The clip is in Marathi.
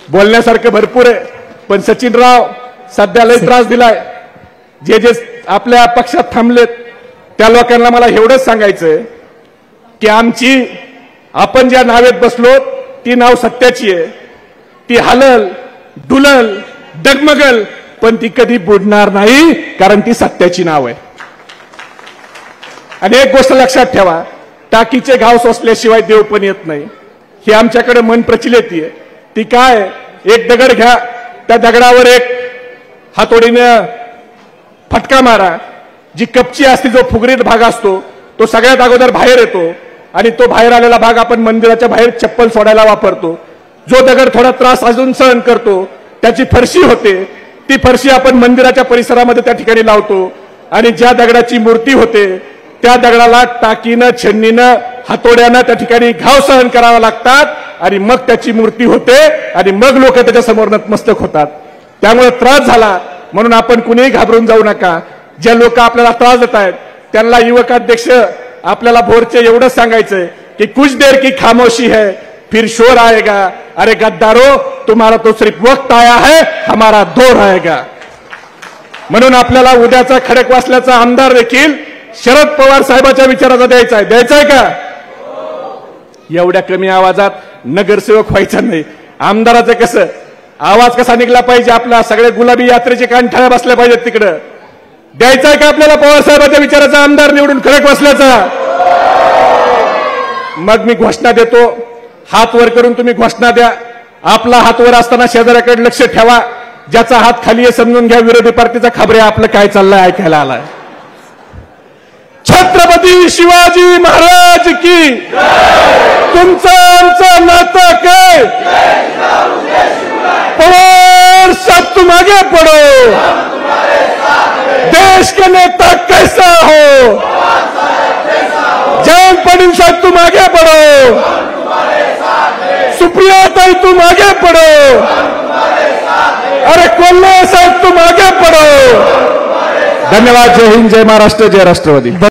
बोलण्यासारखं भरपूर आहे, पण सचिनराव सध्या लय त्रास दिलाय. जे जे आपल्या पक्षात थांबलेत त्या लोकांना मला एवढंच सांगायचंय की आपण ज्या नावेत बसलो ती नाव सत्याची आहे. ती हलल डुलल डगमगल पण ती कधी बुडणार नाही, कारण ती सत्याची नाव आहे. आणि एक गोष्ट लक्षात ठेवा, टाकीचे घाव सोसल्याशिवाय देव पण येत नाही. ही आमच्याकडे मन प्रचलित आहे. ती काय, एक दगड घ्या, त्या दगडावर एक हातोडीनं फटका मारा. जी कपची असते, जो फुगरीत भाग असतो, तो सगळ्यात अगोदर बाहेर येतो आणि तो बाहेर आलेला भाग आपण मंदिराच्या बाहेर चप्पल सोडायला वापरतो. जो दगड थोडा त्रास अजून सहन करतो त्याची फरशी होते. ती फरशी आपण मंदिराच्या परिसरामध्ये त्या ठिकाणी लावतो आणि ज्या दगडाची मूर्ती होते त्या दगडाला टाकीनं छन्नीनं हातोड्यानं त्या ठिकाणी घाव सहन करावा लागतात आणि मग त्याची मूर्ती होते आणि मग लोक त्याच्या समोर नतमस्तक होतात. त्यामुळे त्रास झाला म्हणून आपण कुणीही घाबरून जाऊ नका. ज्या लोक आपल्याला त्रास देत आहेत त्यांना युवकाध्यक्ष आपल्याला भोरचे एवढं सांगायचंय की कुछ देर की खामोशी है फिर शोर आएगा. अरे गद्दारो, तुम्हारा तो सिर्फ वक्त आया है, हमारा दौर आएगा. म्हणून आपल्याला उद्याचा खडकवासल्याचा आमदार देखील शरद पवार साहेबांच्या विचाराचा द्यायचा आहे का? एवढ्या कमी आवाजात नगरसेवक व्हायचा नाही. आमदाराचं कसं आवाज कसा निघला पाहिजे, आपला सगळे गुलाबी यात्रेचे कानठाळ्या बसल्या पाहिजेत तिकडं. द्यायचा आहे का आपल्याला पवार साहेबांच्या विचाराचा आमदार निवडून खडकवासल्याचा? मग मी घोषणा देतो, हात वर करून तुम्ही घोषणा द्या. आपला हात वर असताना शेजाऱ्याकडे लक्ष ठेवा. ज्याचा हात खाली आहे समजून घ्या विरोधी पार्टीचा खबरे आपलं काय चाललंय ऐकायला आलाय. छत्रपती शिवाजी महाराज की तुमचं आमचं नातं काय? पवार साहब तुम आगे पढ़ो, देश के नेता कैसा हो? जयंत पाटिल साहब तुम आगे बढ़ो, सुप्रिया ताई तुम आगे बढ़ो, अरे कोल्हे साहब तुम आगे बढ़ो. धन्यवाद. जय हिंद, जय महाराष्ट्र, जय राष्ट्रवादी.